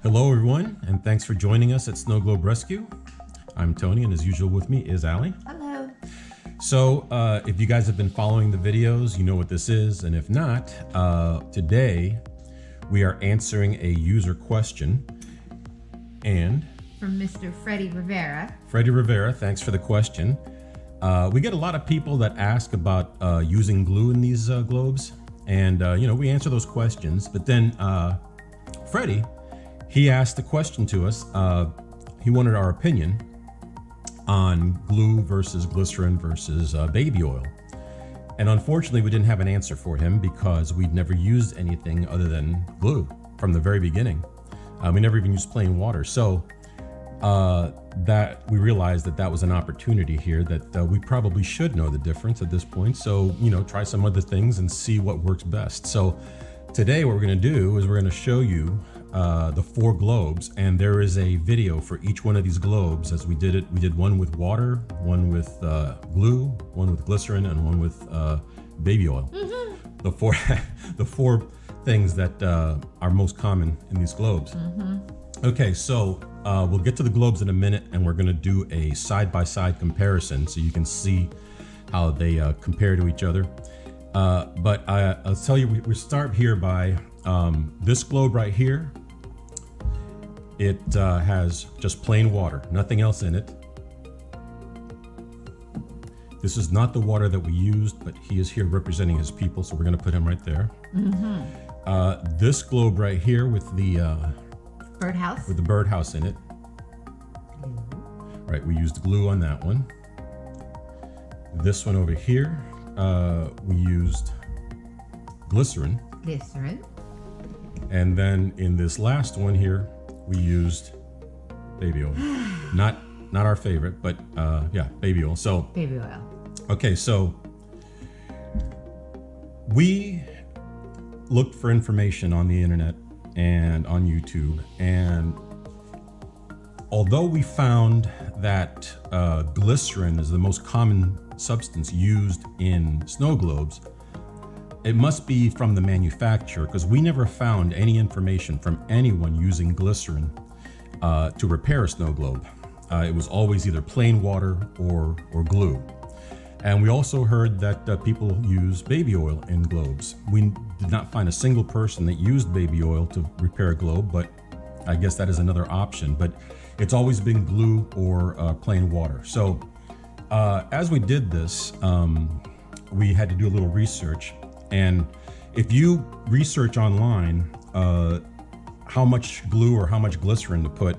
Hello everyone, and thanks for joining us at Snow Globe Rescue. I'm Tony, and as usual with me is Allie. Hello. So if you guys have been following the videos, you know what this is, and if not, today we are answering a user question. And From Mr. Freddie Rivera. Freddie Rivera, thanks for the question. We get a lot of people that ask about using glue in these globes, and we answer those questions, but then Freddie, he asked a question to us. He wanted our opinion on glue versus glycerin versus baby oil. And unfortunately, we didn't have an answer for him because we'd never used anything other than glue from the very beginning. We never even used plain water. So that we realized that was an opportunity here that we probably should know the difference at this point. So, try some other things and see what works best. So today what we're going to do is we're going to show you the 4 globes, and there is a video for each one of these globes as we did it. We did one with water, one with glue, one with glycerin, and one with baby oil. Mm-hmm. The four things that are most common in these globes. Mm-hmm. Okay, so we'll get to the globes in a minute, and we're going to do a side-by-side comparison so you can see how they compare to each other. But I'll tell you, we start here by this globe right here. It has just plain water, nothing else in it. This is not the water that we used, but he is here representing his people, so we're going to put him right there. Mm-hmm. This globe right here with the birdhouse. With the birdhouse in it. Right, we used glue on that one. This one over here, we used glycerin. And then in this last one here, we used baby oil. Not our favorite, but baby oil. So baby oil. Okay, so we looked for information on the internet and on YouTube, and although we found that glycerin is the most common substance used in snow globes, it must be from the manufacturer, because we never found any information from anyone using glycerin to repair a snow globe. It was always either plain water or glue. And we also heard that people use baby oil in globes. We did not find a single person that used baby oil to repair a globe, but I guess that is another option. But it's always been glue or plain water. So as we did this, we had to do a little research. And if you research online how much glue or how much glycerin to put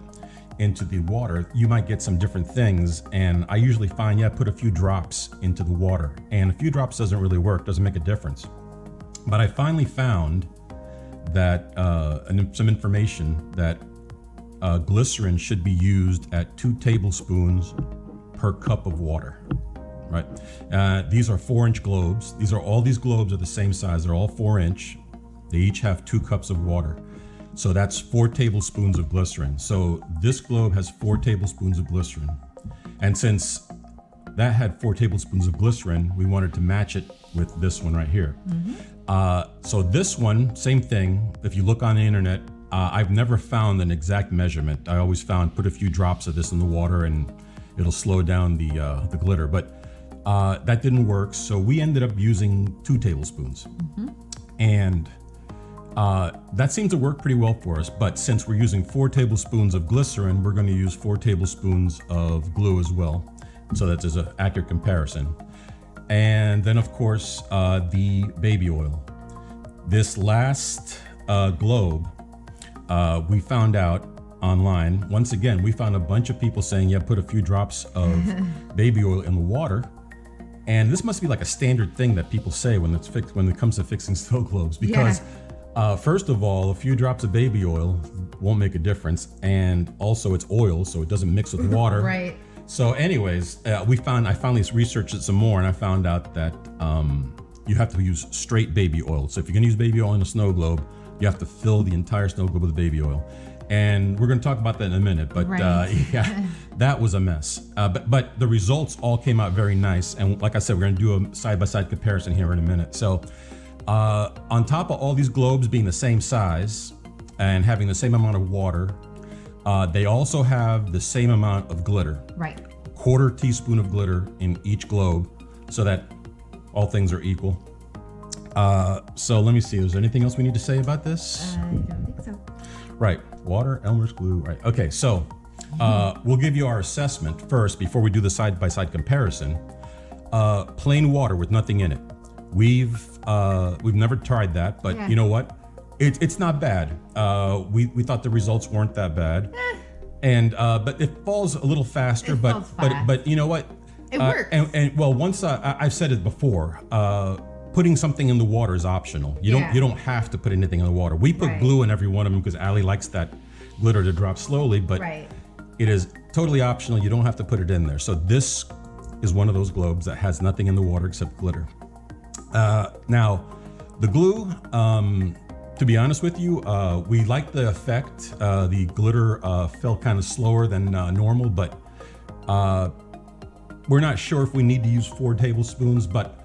into the water, you might get some different things. And I usually find, put a few drops into the water. And a few drops doesn't really work, doesn't make a difference. But I finally found that some information that glycerin should be used at 2 tablespoons per cup of water. Right. These are 4-inch globes. All these globes are the same size. They're all 4-inch. They each have 2 cups of water. So that's 4 tablespoons of glycerin. So this globe has 4 tablespoons of glycerin. And since that had 4 tablespoons of glycerin, we wanted to match it with this one right here. Mm-hmm. So this one, same thing. If you look on the internet, I've never found an exact measurement. I always found put a few drops of this in the water and it'll slow down the glitter. But that didn't work, so we ended up using 2 tablespoons. Mm-hmm. And that seemed to work pretty well for us, but since we're using 4 tablespoons of glycerin, we're going to use 4 tablespoons of glue as well, so that there's an accurate comparison. And then, of course, the baby oil. This last globe, we found out online, once again, we found a bunch of people saying, put a few drops of baby oil in the water. And this must be like a standard thing that people say when it comes to fixing snow globes, because first of all, a few drops of baby oil won't make a difference, and also it's oil, so it doesn't mix with water. Right. So, anyways, I finally researched it some more, and I found out that you have to use straight baby oil. So if you're going to use baby oil in a snow globe, you have to fill the entire snow globe with baby oil. And we're going to talk about that in a minute, but that was a mess. But the results all came out very nice. And like I said, we're going to do a side-by-side comparison here in a minute. So on top of all these globes being the same size, and having the same amount of water. They also have the same amount of glitter. Right. Quarter teaspoon of glitter in each globe, so that all things are equal. So let me see, is there anything else we need to say about this? I don't think so. Right, water, Elmer's glue, right. Okay, so we'll give you our assessment first before we do the side-by-side comparison. Plain water with nothing in it. We've never tried that, but Yeah. you know what? It's not bad. We thought the results weren't that bad. And but it falls a little faster, It but falls fast. but you know what? It works. And well, once I've said it before, putting something in the water is optional. You don't have to put anything in the water. We put Right. glue in every one of them because Allie likes that glitter to drop slowly, but Right. it is totally optional. You don't have to put it in there. So this is one of those globes that has nothing in the water except glitter. Now, the glue, to be honest with you, we like the effect. The glitter fell kind of slower than normal, but we're not sure if we need to use 4 tablespoons, but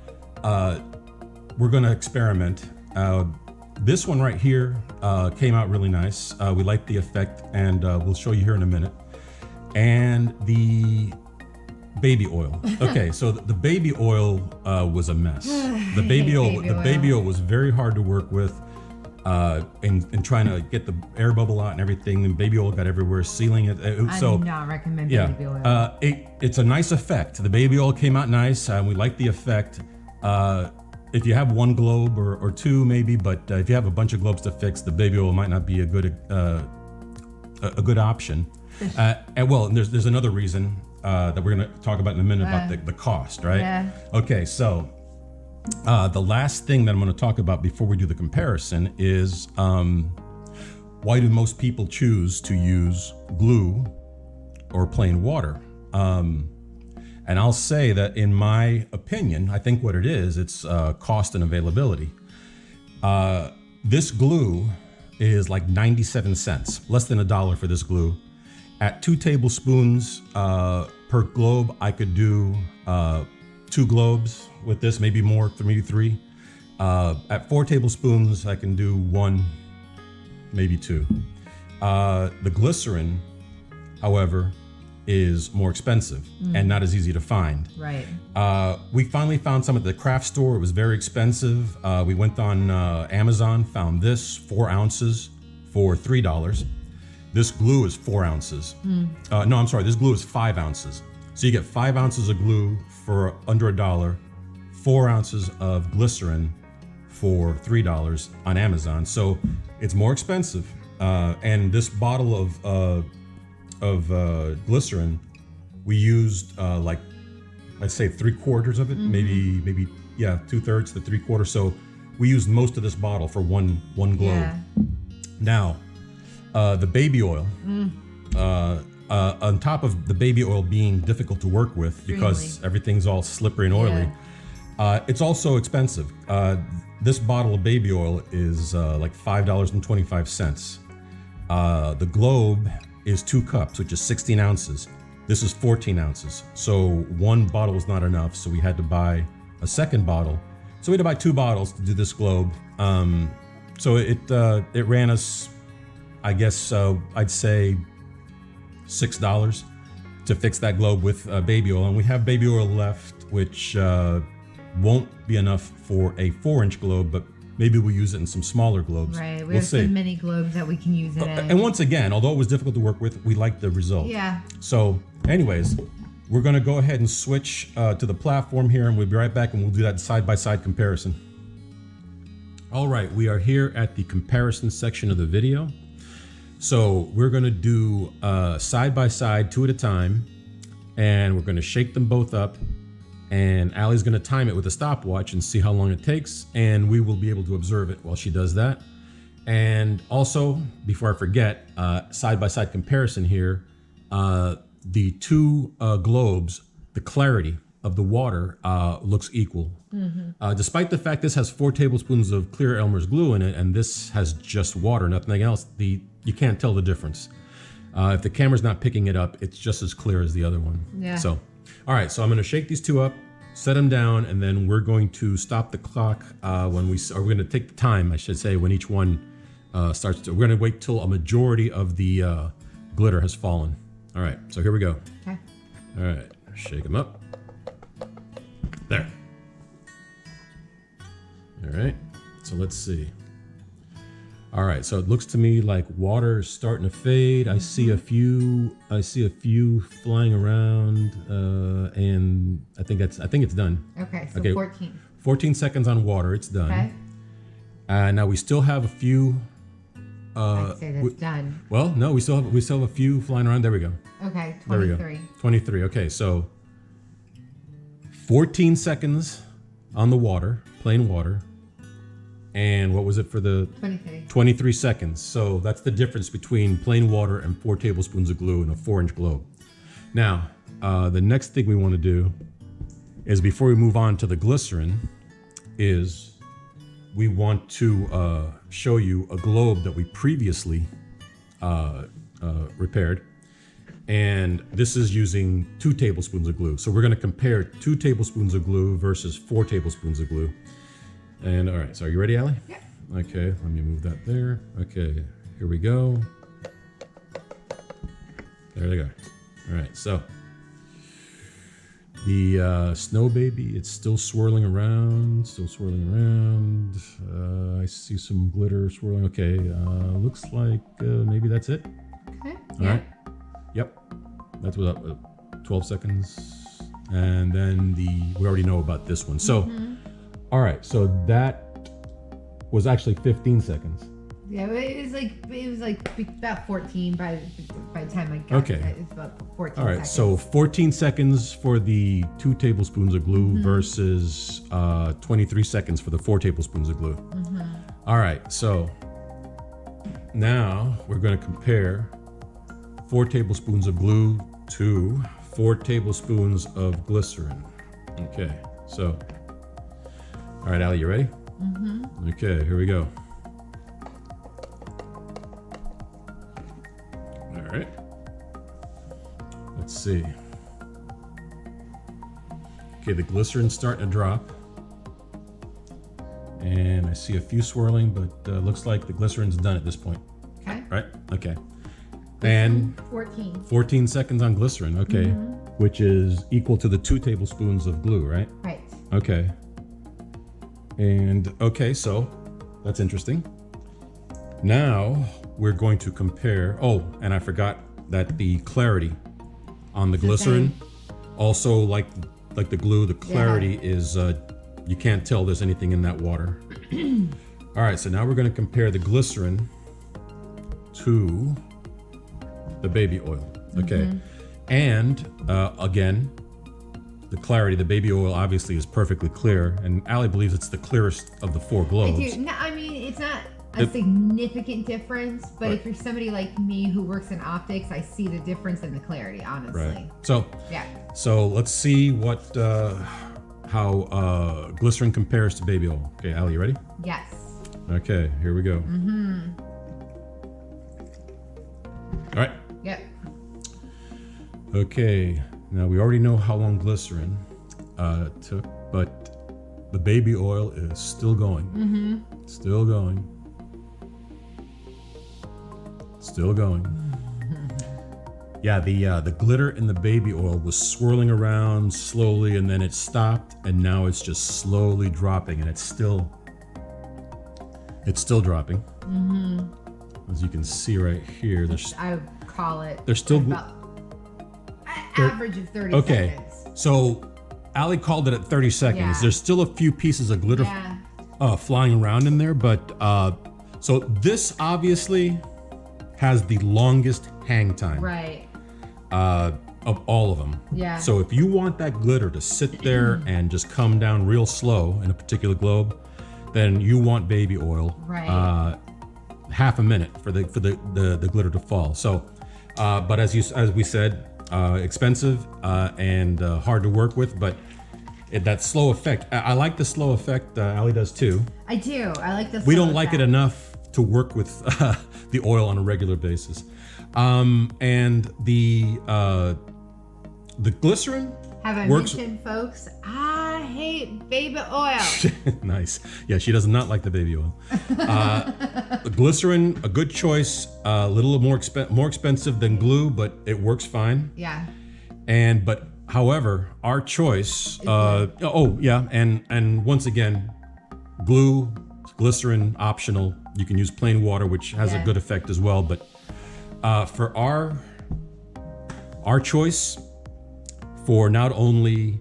we're going to experiment. This one right here came out really nice. We like the effect, and we'll show you here in a minute. And the baby oil. Okay, so the baby oil was a mess. The baby oil was very hard to work with. And trying to get the air bubble out and everything, and baby oil got everywhere, sealing it. I do not recommend baby oil. It's a nice effect. The baby oil came out nice, and we like the effect. If you have 1 globe or 2 maybe, but if you have a bunch of globes to fix, the baby oil might not be a good option. And there's another reason that we're going to talk about in a minute about the cost, right? Yeah. Okay, so the last thing that I'm going to talk about before we do the comparison is why do most people choose to use glue or plain water? And I'll say that in my opinion, I think what it is, it's cost and availability. This glue is like 97 cents, less than $1 for this glue. At 2 tablespoons per globe, I could do 2 globes with this, maybe more, maybe 3. At 4 tablespoons, I can do 1, maybe 2. The glycerin, however, is more expensive and not as easy to find. Right. We finally found some at the craft store. It was very expensive. We went on Amazon, found this 4 ounces for $3. This glue is 4 ounces. No, I'm sorry, this glue is 5 ounces. So you get 5 ounces of glue for under $1, 4 ounces of glycerin for $3 on Amazon. So it's more expensive. And this bottle of glycerin, we used like, I'd say 3/4 of it, maybe 2/3 to 3/4. So we used most of this bottle for one globe. Yeah. Now, the baby oil, on top of the baby oil being difficult to work with because everything's all slippery and oily, it's also expensive. This bottle of baby oil is like $5.25. The globe is 2 cups, which is 16 ounces. This is 14 ounces. So 1 bottle was not enough, so we had to buy a second bottle. So we had to buy 2 bottles to do this globe. So it ran us, I guess I'd say $6 to fix that globe with baby oil. And we have baby oil left, which won't be enough for a 4-inch globe, but maybe we'll use it in some smaller globes. Right. We We'll have see. some mini globes that we can use in it. And once again, although it was difficult to work with, we liked the result. Yeah. So anyways, we're going to go ahead and switch to the platform here, and we'll be right back, and we'll do that side-by-side comparison. All right, we are here at the comparison section of the video. So we're going to do side-by-side, 2 at a time, and we're going to shake them both up. And Allie's going to time it with a stopwatch and see how long it takes, and we will be able to observe it while she does that. And also, before I forget, side-by-side comparison here, the 2 globes, the clarity of the water looks equal. Despite the fact this has 4 tablespoons of clear Elmer's glue in it, and this has just water, nothing else, you can't tell the difference. If the camera's not picking it up, it's just as clear as the other one. Yeah. So, all right, so I'm going to shake these 2 up, set them down, and then we're going to stop the clock we're going to take the time, I should say, when each one starts to. We're gonna wait till a majority of the glitter has fallen. All right, so here we go. Okay. All right, shake them up. There. All right, so let's see. All right, so it looks to me like water is starting to fade. I see a few flying around, and I think it's done. Okay, so 14. 14 seconds on water, it's done. Okay. Now we still have a few. I'd say that's done. Well, no, we still have a few flying around. There we go. Okay, 23. There we go. 23. Okay, so 14 seconds on the water, plain water. And what was it for the 23? 23 seconds. So that's the difference between plain water and 4 tablespoons of glue in a 4-inch globe. Now, the next thing we want to do is, before we move on to the glycerin, is we want to show you a globe that we previously repaired. And this is using 2 tablespoons of glue. So we're going to compare 2 tablespoons of glue versus 4 tablespoons of glue. And all right, so are you ready, Allie? Yeah. Okay, let me move that there. Okay, here we go. There they go. All right, so the snow baby, it's still swirling around, I see some glitter swirling. Okay, looks like maybe that's it. Okay. All right. Yep, that's what 12 seconds. And then we already know about this one. So. All right, so that was actually 15 seconds. Yeah, it was like about 14 by the time I got to it. It's about 14 All right, seconds. so 14 seconds for the 2 tablespoons of glue versus 23 seconds for the 4 tablespoons of glue. All right, so now we're going to compare 4 tablespoons of glue to 4 tablespoons of glycerin. Okay, so. All right, Allie, you ready? Okay, here we go. All right. Let's see. Okay, the glycerin's starting to drop. And I see a few swirling, but looks like the glycerin's done at this point. Okay. Right? Okay. And 14 seconds on glycerin, okay. Which is equal to the 2 tablespoons of glue, right? Right. Okay. And okay, so that's interesting. Now we're going to compare. Oh, and I forgot that the clarity on the glycerin, also like the glue, the clarity is you can't tell there's anything in that water. All right, so now we're going to compare the glycerin to the baby oil. Okay, and again. The clarity, the baby oil obviously is perfectly clear, and Allie believes it's the clearest of the 4 globes. I do. No, I mean, it's not a significant difference, but if you're somebody like me who works in optics, I see the difference in the clarity, honestly. Right. So yeah. So let's see how glycerin compares to baby oil. Okay, Allie, you ready? Yes. Okay, here we go. All right. Yep. Okay. Now we already know how long glycerin took, but the baby oil is still going. Still going. Still going. Yeah, the glitter in the baby oil was swirling around slowly, and then it stopped, and now it's just slowly dropping, and it's still dropping. As you can see right here, I would call it. There's still about average of 30 seconds. So Allie called it at 30 seconds. Yeah. There's still a few pieces of glitter flying around in there, but so this obviously has the longest hang time. Right. Of all of them. Yeah. So if you want that glitter to sit there and just come down real slow in a particular globe, then you want baby oil. Right. Half a minute for the glitter to fall. So, but as we said, expensive and hard to work with, but that slow effect. I like the slow effect. Allie does too. I do. I like this. We don't like it enough to work with the oil on a regular basis. And the glycerin have I works. mentioned, folks? I hate baby oil. Nice. Yeah, she does not like the baby oil. Glycerin, a good choice. A little more expensive than glue, but it works fine. Yeah. But however, our choice. And once again, glue, glycerin optional. You can use plain water, which has a good effect as well. But for our choice, for not only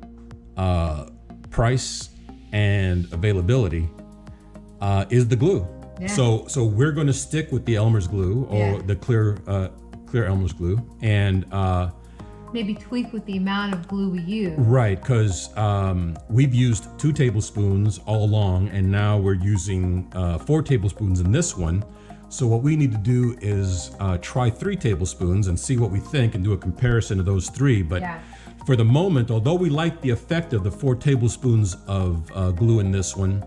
price and availability, is the glue. Yeah. So we're going to stick with the Elmer's glue or the clear Elmer's glue, and maybe tweak with the amount of glue we use. Right, because we've used 2 tablespoons all along, and now we're using 4 tablespoons in this one. So what we need to do is try 3 tablespoons and see what we think and do a comparison of those 3. But for the moment, although we like the effect of the 4 tablespoons of glue in this one,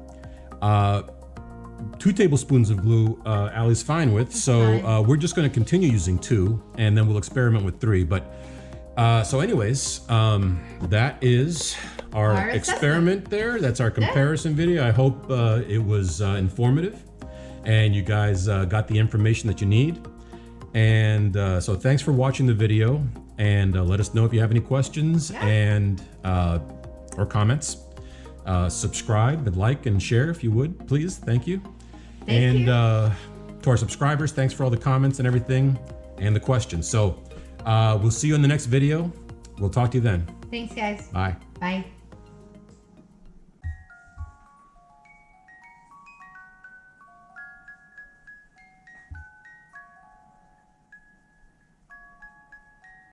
2 tablespoons of glue Allie's fine with. So we're just going to continue using 2, and then we'll experiment with 3. But so anyways, that is our experiment there. That's our comparison video. I hope it was informative and you guys got the information that you need. And so thanks for watching the video, and let us know if you have any questions and or comments. Subscribe and like and share if you would, please. Thank you. Thank you. To our subscribers, thanks for all the comments and everything and the questions. So we'll see you in the next video. We'll talk to you then. Thanks, guys. Bye. Bye.